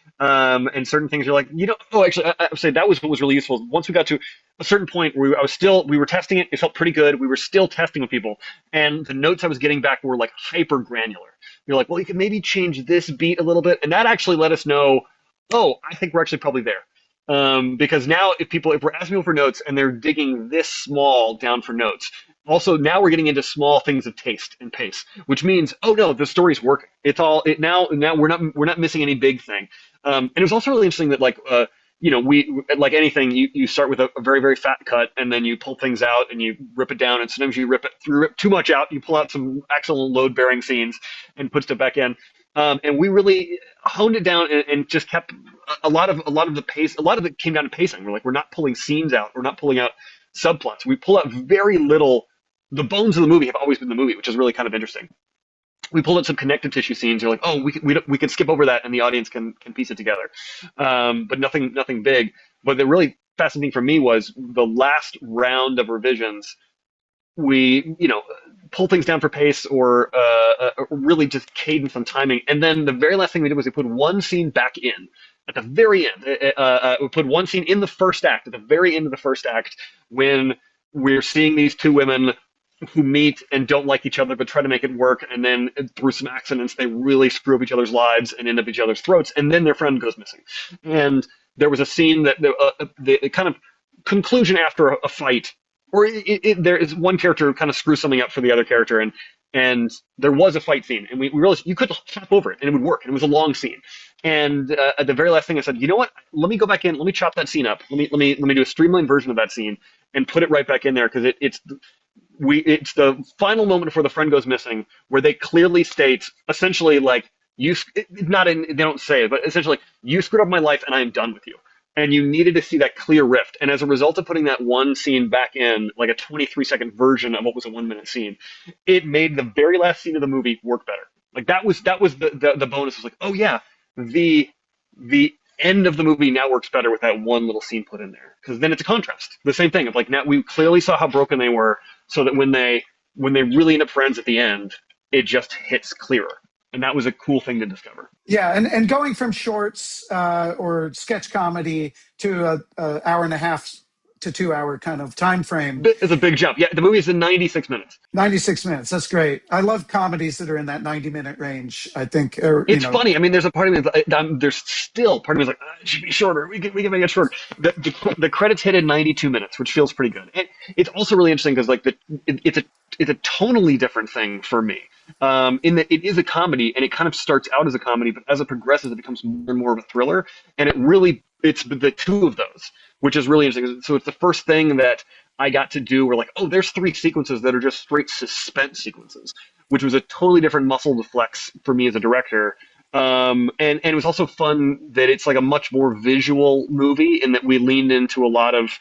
And certain things you're like, oh, actually, I would say that was what was really useful. Once we got to a certain point where we were testing it, it felt pretty good. We were still testing with people. And the notes I was getting back were like hyper granular. You're like, well, you could maybe change this beat a little bit. And that actually let us know, oh, I think we're actually probably there. Because now if we're asking people for notes and they're digging this small down for notes, also now we're getting into small things of taste and pace, which means, oh no, the story's working. Now we're not missing any big thing. And it was also really interesting that like we like anything, you start with a very very fat cut and then you pull things out and you rip it down, and sometimes you rip too much out, you pull out some excellent load bearing scenes and put stuff back in. And we really honed it down and just kept a lot of the pace. A lot of it came down to pacing. We're not pulling scenes out. We're not pulling out subplots. We pull out very little. The bones of the movie have always been the movie, which is really kind of interesting. We pulled out some connective tissue scenes. You're like, oh, we can skip over that, and the audience can piece it together. But nothing big. But the really fascinating for me was the last round of revisions. We pull things down for pace or really just cadence on timing, and then the very last thing we did was we put one scene back in at the very end. We put one scene in the first act, at the very end of the first act, when we're seeing these two women who meet and don't like each other but try to make it work, and then through some accidents they really screw up each other's lives and end up each other's throats, and then their friend goes missing. And there was a scene that the kind of conclusion after a fight, or there is one character who kind of screws something up for the other character, and there was a fight scene, and we realized you could hop over it and it would work, and it was a long scene. And at the very last thing, I said, you know what? Let me go back in. Let me chop that scene up. Let me do a streamlined version of that scene and put it right back in there, because it's the final moment before the friend goes missing, where they clearly state essentially like they don't say it, but essentially, you screwed up my life and I am done with you. And you needed to see that clear rift. And as a result of putting that one scene back in, like a 23-second version of what was a 1-minute scene, it made the very last scene of the movie work better. Like that was the bonus. It was like, oh yeah, the end of the movie now works better with that one little scene put in there, because then it's a contrast. The same thing of like, now we clearly saw how broken they were, so that when they really end up friends at the end, it just hits clearer. And that was a cool thing to discover. Yeah, and going from shorts or sketch comedy to a hour and a half to 2 hour kind of time frame. It's a big jump. Yeah, the movie is in 96 minutes. 96 minutes. That's great. I love comedies that are in that 90-minute range, I think. It's funny. I mean, there's a part of me, there's still part of me is like, it should be shorter. We can make it shorter. The credits hit in 92 minutes, which feels pretty good. And it's also really interesting because like it's a tonally different thing for me. In that it is a comedy, and it kind of starts out as a comedy, but as it progresses, it becomes more and more of a thriller. And it's the two of those, which is really interesting. So it's the first thing that I got to do where like, oh, there's 3 sequences that are just straight suspense sequences, which was a totally different muscle to flex for me as a director. And it was also fun that it's like a much more visual movie, in that we leaned into a lot of,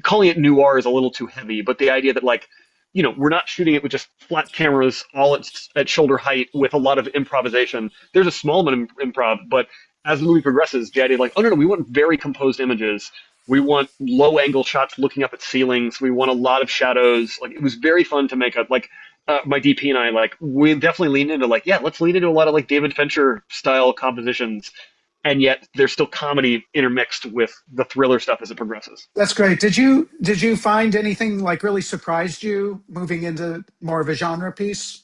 calling it noir is a little too heavy, but the idea that like, we're not shooting it with just flat cameras all at shoulder height with a lot of improvisation. There's a small amount of improv, but as the movie progresses, the idea of like, oh no, we want very composed images. We want low angle shots looking up at ceilings. We want a lot of shadows. Like, it was very fun to make my DP and I, like, we definitely leaned into like, yeah, let's lean into a lot of like David Fincher style compositions. And yet there's still comedy intermixed with the thriller stuff as it progresses. That's great. Did you find anything like really surprised you moving into more of a genre piece?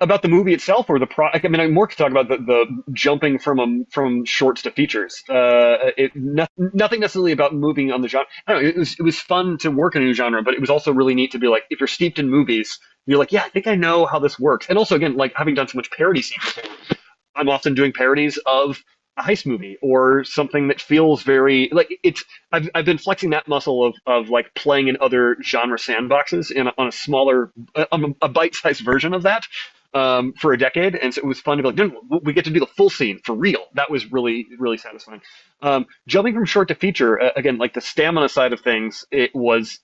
About the movie itself, or I mean, I'm more to talk about the jumping from shorts to features. Nothing necessarily about moving on the genre. I don't know. It was fun to work in a new genre, but it was also really neat to be like, if you're steeped in movies, you're like, yeah, I think I know how this works. And also, again, like having done so much parody scene before, I'm often doing parodies of a heist movie or something that feels very like it's. I've been flexing that muscle of like playing in other genre sandboxes on a smaller, a bite-sized version of that for a decade, and so it was fun to be like, no, we get to do the full scene for real. That was really, really satisfying. Jumping from short to feature, again, like the stamina side of things, it was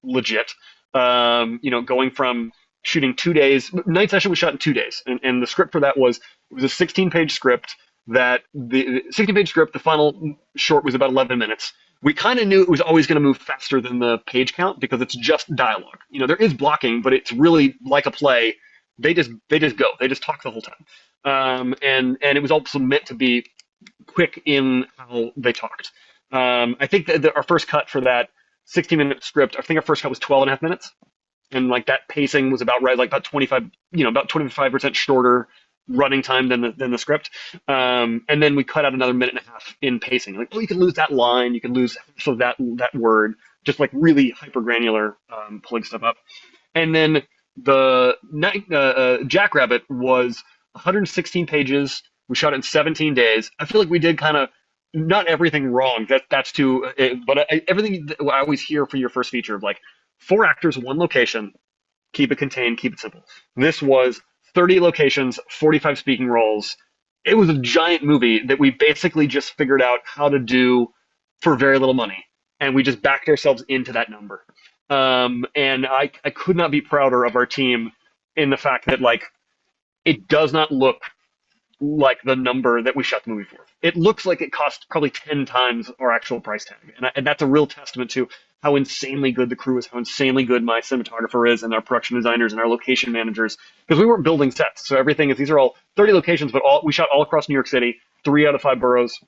legit. Going from shooting 2 days. Night Session was shot in 2 days, and the script for that was a 16-page script. The 16-page script, the final short was about 11 minutes. We kind of knew it was always going to move faster than the page count because it's just dialogue. There is blocking, but it's really like a play. They just go. They just talk the whole time. And it was also meant to be quick in how they talked. I think that our first cut for that 16-minute script, I think our first cut was 12 and a half minutes. And like that pacing was about right, like about 25% shorter running time than the script. And then we cut out another minute and a half in pacing. Like, you can lose that line, you can lose half of that word, just like really hyper granular, pulling stuff up. And then the Jackrabbit was 116 pages. We shot it in 17 days. I feel like we did kind of not everything wrong. That's too, but everything I always hear for your first feature of like 4 actors, 1 location, keep it contained, keep it simple. This was 30 locations, 45 speaking roles. It was a giant movie that we basically just figured out how to do for very little money. And we just backed ourselves into that number. And I could not be prouder of our team in the fact that like it does not look like the number that we shot the movie for. It looks like it cost probably 10 times our actual price tag. And that's a real testament to how insanely good the crew is, how insanely good my cinematographer is, and our production designers and our location managers, because we weren't building sets. So everything is, these are all 30 locations, but we shot all across New York City. 3 out of 5 boroughs.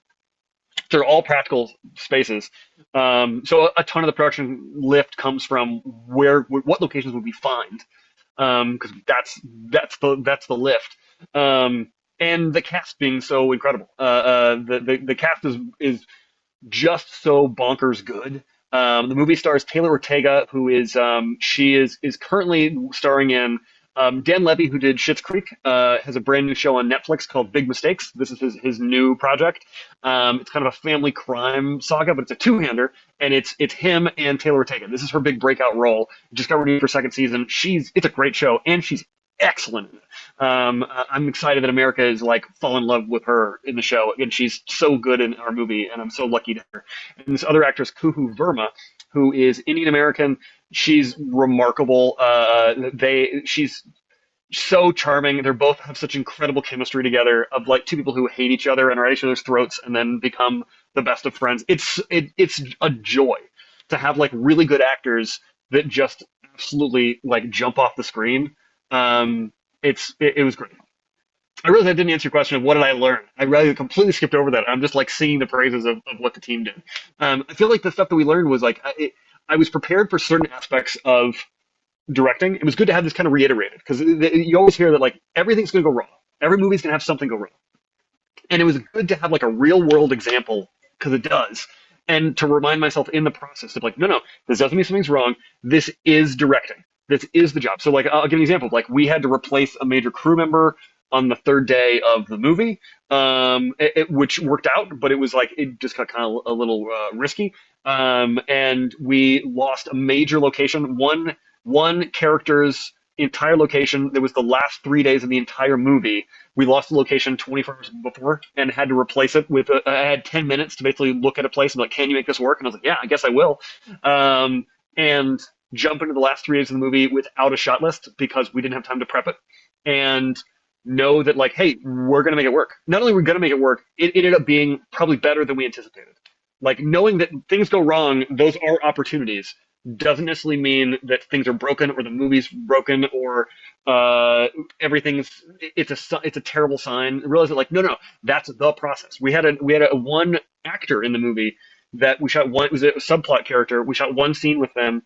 They're all practical spaces. So a ton of the production lift comes from what locations would we find, because that's the lift. And the cast being so incredible. The cast is just so bonkers good. The movie stars Taylor Ortega, who is currently starring in, Dan Levy, who did Schitt's Creek, has a brand new show on Netflix called Big Mistakes. This is his new project. It's kind of a family crime saga, but it's a two-hander, and it's him and Taylor Ortega. This is her big breakout role. Just got renewed for second season. It's a great show, and she's excellent in it. I'm excited that America is like fall in love with her in the show, and she's so good in our movie, and I'm so lucky to her. And this other actress, Kuhu Verma, who is Indian American. She's remarkable. She's so charming. They both have such incredible chemistry together, of like two people who hate each other and are at each other's throats and then become the best of friends. It's a joy to have like really good actors that just absolutely like jump off the screen. It was great. I realized I didn't answer your question of what did I learn. I really completely skipped over that. I'm just like singing the praises of what the team did. I feel like the stuff that we learned was like I was prepared for certain aspects of directing. It was good to have this kind of reiterated, because you always hear that like everything's going to go wrong. Every movie's going to have something go wrong. And it was good to have like a real world example, because it does. And to remind myself in the process of like, no, this doesn't mean something's wrong. This is directing. This is the job. So like, I'll give an example. Like we had to replace a major crew member on the third day of the movie, which worked out, but it was like, it just got kind of a little risky. And we lost a major location, one character's entire location. That was the last 3 days of the entire movie. We lost the location 24 hours before and had to replace it with, I had 10 minutes to basically look at a place and be like, can you make this work? And I was like, yeah, I guess I will. And jump into the last 3 days of the movie without a shot list because we didn't have time to prep it. And know that like, hey, we're going to make it work. Not only are we going to make it work, it ended up being probably better than we anticipated. Like knowing that things go wrong, those are opportunities, doesn't necessarily mean that things are broken or the movie's broken or it's a terrible sign. Realize that like, no, that's the process. We had a one actor in the movie that we shot one, it was a subplot character. We shot one scene with them.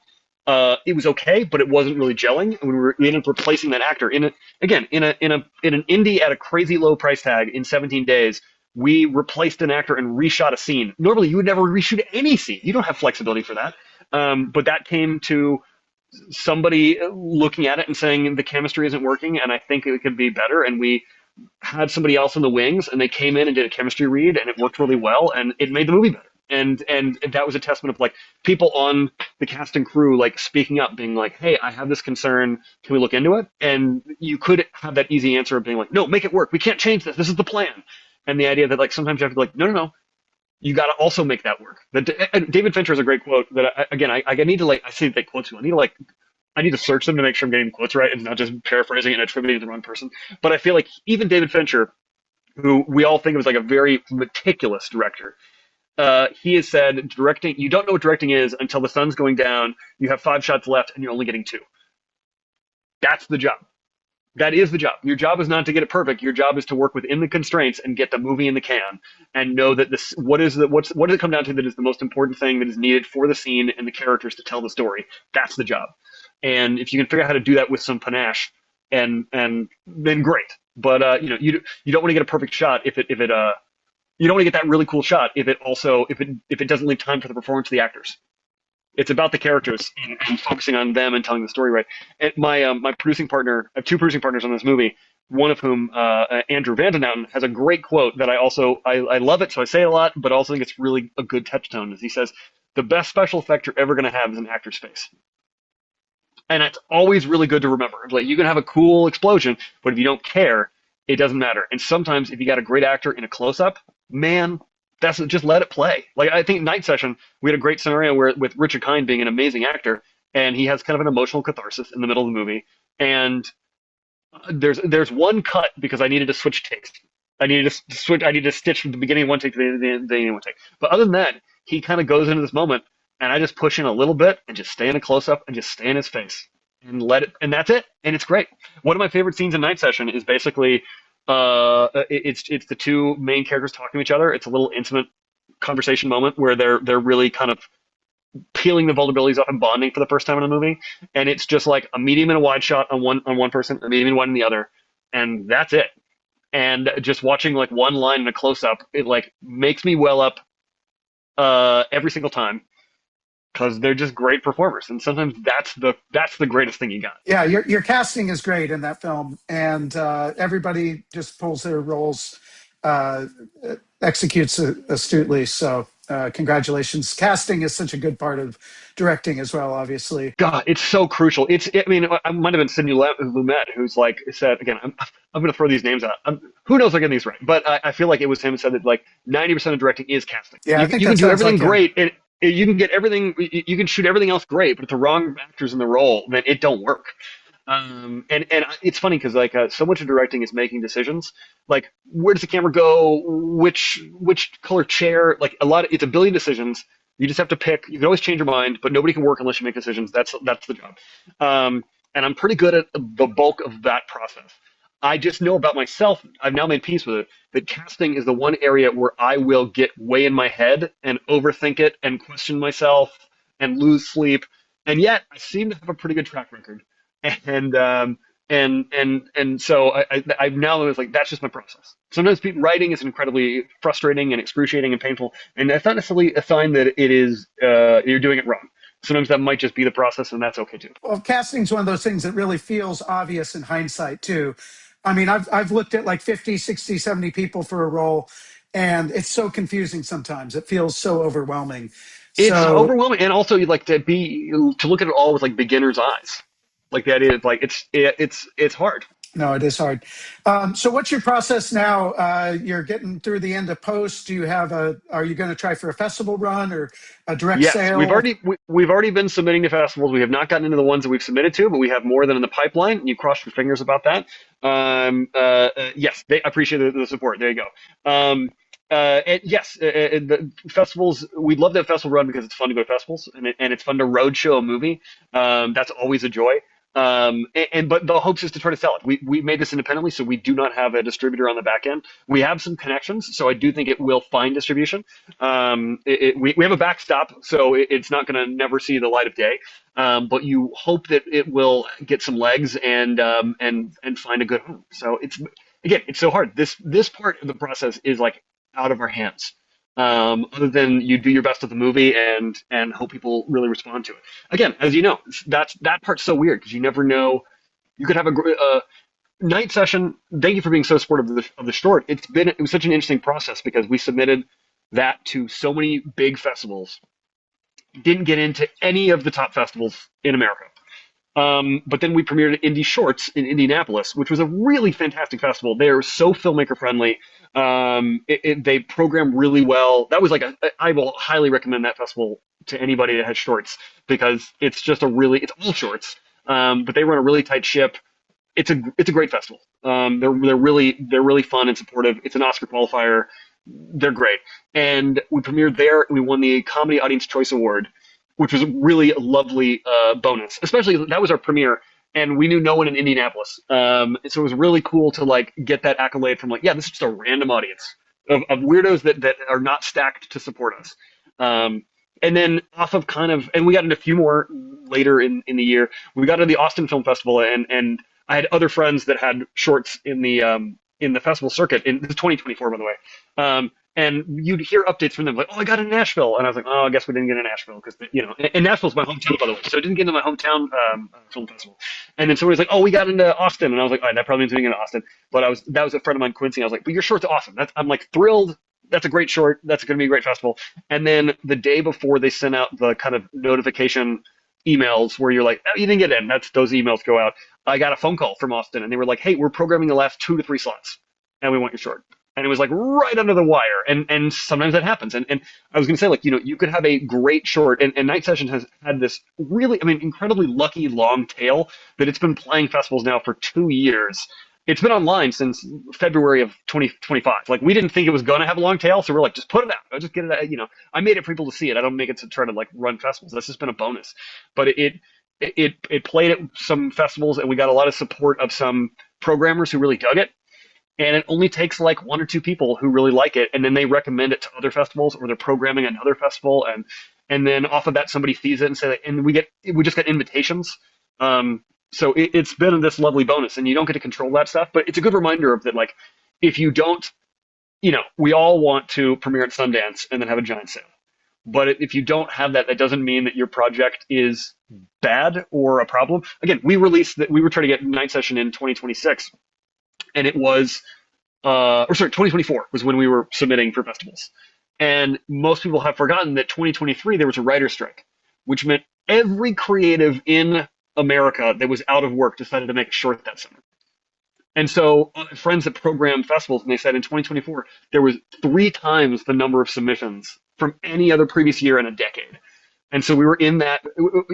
It was okay, but it wasn't really gelling. And we ended up replacing that actor in an indie at a crazy low price tag in 17 days. We replaced an actor and reshot a scene. Normally, you would never reshoot any scene. You don't have flexibility for that. But that came to somebody looking at it and saying the chemistry isn't working, and I think it could be better. And we had somebody else in the wings, and they came in and did a chemistry read, and it worked really well, and it made the movie better. And that was a testament of like people on the cast and crew like speaking up, being like, hey, I have this concern, can we look into it? And you could have that easy answer of being like, no, make it work, we can't change this is the plan. And the idea that like sometimes you have to be like, no, you got to also make that work. David Fincher has a great quote that I need to like, I say that quotes, I need to search them to make sure I'm getting the quotes right and not just paraphrasing and attributing to the wrong person. But I feel like even David Fincher, who we all think of as like a very meticulous director, he has said directing, you don't know what directing is until the sun's going down, you have 5 shots left, and you're only getting 2. That's the job. That is the job. Your job is not to get it perfect. Your job is to work within the constraints and get the movie in the can, and know that what does it come down to that is the most important thing that is needed for the scene and the characters to tell the story. That's the job. And if you can figure out how to do that with some panache, and then great. But you don't want to get a perfect shot if it you don't want to get that really cool shot if it doesn't leave time for the performance of the actors. It's about the characters and focusing on them and telling the story right. And my producing partner, I have 2 producing partners on this movie, one of whom, Andrew Vandenhouten, has a great quote that I love it, so I say it a lot, but also think it's really a good touchstone. Is he says, the best special effect you're ever going to have is an actor's face. And that's always really good to remember. Like, you can have a cool explosion, but if you don't care, it doesn't matter. And sometimes if you got a great actor in a close-up, man, just let it play. Like, I think Night Session, we had a great scenario with Richard Kind being an amazing actor, and he has kind of an emotional catharsis in the middle of the movie. And there's one cut because I needed to switch takes. I needed to stitch from the beginning of one take to the end of one take. But other than that, he kind of goes into this moment, and I just push in a little bit and just stay in a close-up and just stay in his face and let it, and that's it. And it's great. One of my favorite scenes in Night Session is basically It's the two main characters talking to each other. It's a little intimate conversation moment where they're really kind of peeling the vulnerabilities off and bonding for the first time in a movie. And it's just like a medium and a wide shot on one person, a medium and wide on the other, and that's it. And just watching like one line in a close up, it like makes me well up every single time because they're just great performers. And sometimes that's the greatest thing you got. Yeah, your casting is great in that film, and everybody just pulls their roles, uh, executes astutely. So, congratulations. Casting is such a good part of directing as well, obviously. God, it's so crucial. I mean, I might have been Sidney Lumet who's like said again. I'm going to throw these names out. Who knows? I get these right, but I feel like it was him who said that like 90% of directing is casting. Yeah, I think You that can do sounds everything like him. great, and you can get everything. You can shoot everything else great, but if the wrong actors in the role, then it don't work. And it's funny because like so much of directing is making decisions. Like where does the camera go? Which color chair? Like a lot of it's a billion decisions. You just have to pick. You can always change your mind, but nobody can work unless you make decisions. That's the job. And I'm pretty good at the bulk of that process. I just know about myself. I've now made peace with it. That casting is the one area where I will get way in my head and overthink it and question myself and lose sleep. And yet, I seem to have a pretty good track record and so I've now was like that's just my process. Sometimes writing is incredibly frustrating and excruciating and painful, and that's not necessarily a sign that it is you're doing it wrong. Sometimes that might just be the process, and that's okay too. Well, casting's one of those things that really feels obvious in hindsight too. I mean, I've looked at like 50, 60, 70 people for a role, and it's so confusing sometimes. It feels so overwhelming. It's So, overwhelming, and also you like to look at it all with like beginner's eyes. Like the idea of like it's hard. no, it is hard. So what's your process now? You're getting through the end of post. Do you have are you going to try for a festival run or a direct Yes, sale? we've already been submitting to festivals. We have not gotten into the ones that we've submitted to, but we have more than in the pipeline. You cross your fingers about that. Yes, they appreciate the support. There you go. And yes, the festivals. We'd love to have festival run because it's fun to go to festivals and it's fun to roadshow a movie. That's always a joy. But the hopes is to try to sell it. We made this independently, so we do not have a distributor on the back end. We have some connections, so I do think it will find distribution. We have a backstop, so it's not going to never see the light of day. But you hope that it will get some legs and find a good home. So it's so hard. This part of the process is like out of our hands. Other than you do your best at the movie and hope people really respond to it. Again, as you know, that part's so weird because you never know. You could have a night session. Thank you for being so supportive of the short. It was such an interesting process because we submitted that to so many big festivals. Didn't get into any of the top festivals in America. But then we premiered Indie Shorts in Indianapolis, which was a really fantastic festival. They're so filmmaker friendly. They program really well. That was like I will highly recommend that festival to anybody that has shorts because it's just it's all shorts. But they run a really tight ship. It's a great festival. They're really fun and supportive. It's an Oscar qualifier. They're great. And we premiered there. We won the Comedy Audience Choice Award, which was a really lovely bonus. Especially that was our premiere, and we knew no one in Indianapolis. So it was really cool to like get that accolade from like, yeah, this is just a random audience of weirdos that are not stacked to support us. And then off of and we got into a few more later in the year. We got into the Austin Film Festival, and I had other friends that had shorts in the festival circuit. This is 2024, by the way. And you'd hear updates from them like, "Oh, I got in Nashville," and I was like, "Oh, I guess we didn't get in Nashville because and Nashville's my hometown, by the way, so I didn't get into my hometown film festival." And then somebody's like, "Oh, we got into Austin," and I was like, "All right, that probably means we didn't get into Austin." But that was a friend of mine, Quincy. I was like, "But your short's awesome." I'm like thrilled. That's a great short. That's going to be a great festival. And then the day before they sent out the kind of notification emails where you're like, "Oh, you didn't get in." Those emails go out. I got a phone call from Austin, and they were like, "Hey, we're programming the last 2 to 3 slots, and we want your short." And it was like right under the wire. And sometimes that happens. And I was going to say, like, you could have a great short. And Night Session has had this really, I mean, incredibly lucky long tail that it's been playing festivals now for 2 years. It's been online since February of 2025. Like, we didn't think it was going to have a long tail. So we're like, just put it out. I'll just get it out. I made it for people to see it. I don't make it to try to, like, run festivals. That's just been a bonus. But it played at some festivals, and we got a lot of support of some programmers who really dug it. and it only takes like one or two people who really like it, and then they recommend it to other festivals, or they're programming another festival, and then off of that somebody sees it and say, and we just get invitations. So it's been this lovely bonus, and you don't get to control that stuff, but it's a good reminder of that, like, if you don't, we all want to premiere at Sundance and then have a giant sale. But if you don't have that, that doesn't mean that your project is bad or a problem. Again, we released that we were trying to get Night Session in 2026, and it was, 2024 was when we were submitting for festivals. And most people have forgotten that 2023 there was a writer's strike, which meant every creative in America that was out of work decided to make a short that summer. And so friends that program festivals, and they said in 2024 there was 3 times the number of submissions from any other previous year in a decade. And so we were in that.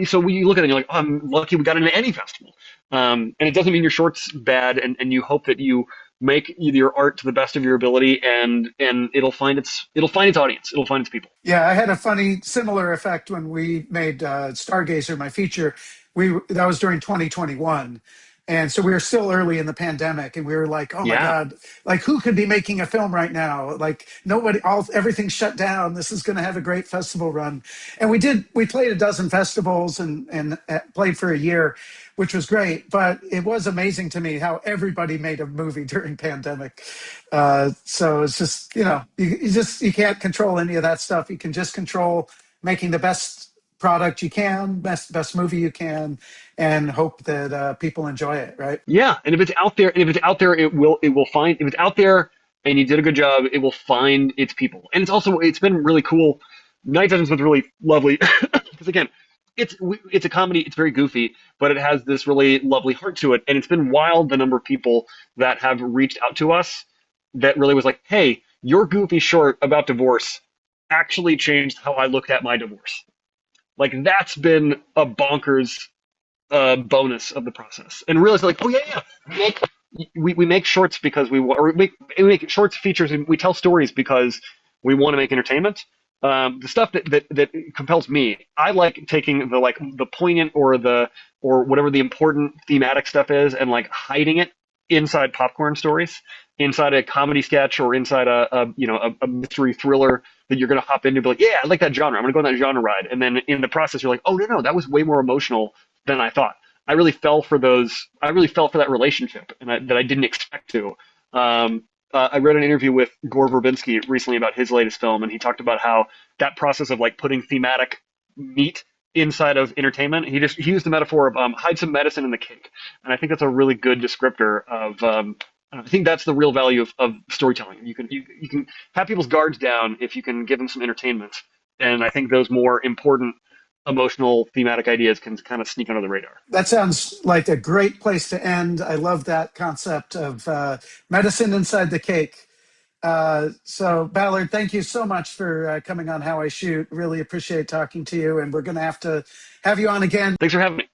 So we look at it and you're like, oh, I'm lucky we got into any festival. And it doesn't mean your short's bad, and you hope that you make your art to the best of your ability, and it'll find its audience. It'll find its people. Yeah, I had a funny similar effect when we made Stargazer, my feature. That was during 2021. And so we were still early in the pandemic, and we were like, oh my Yeah. God, like who could be making a film right now? Like nobody, everything's shut down. This is going to have a great festival run. And we played a dozen festivals and played for a year, which was great. But it was amazing to me how everybody made a movie during pandemic. So it's just, you can't control any of that stuff. You can just control making the best product you can, best movie you can, and hope that people enjoy it, right? Yeah, and if it's out there, it will find. If it's out there and you did a good job, it will find its people. And it's been really cool. Night Sessions was really lovely because again, it's a comedy. It's very goofy, but it has this really lovely heart to it. And it's been wild the number of people that have reached out to us that really was like, hey, your goofy short about divorce actually changed how I looked at my divorce. Like that's been a bonkers bonus of the process, and realize like, oh yeah, we make shorts because we make shorts, features, and we tell stories because we want to make entertainment. The stuff that compels me, I like taking the poignant or whatever the important thematic stuff is, and like hiding it inside popcorn stories, inside a comedy sketch, or inside a mystery thriller that you're going to hop into, be like, yeah, I like that genre. I'm going to go on that genre ride. And then in the process, you're like, oh, no, that was way more emotional than I thought. I really fell for that relationship, and that I didn't expect to. I read an interview with Gore Verbinski recently about his latest film, and he talked about how that process of like putting thematic meat inside of entertainment, he used the metaphor of hide some medicine in the cake. And I think that's a really good descriptor of I think that's the real value of storytelling. You can have people's guards down if you can give them some entertainment, and I think those more important emotional thematic ideas can kind of sneak under the radar. That sounds like a great place to end. I love that concept of medicine inside the cake. So Ballard, thank you so much for coming on How I Shoot. Really appreciate talking to you, and we're going to have you on again. Thanks for having me.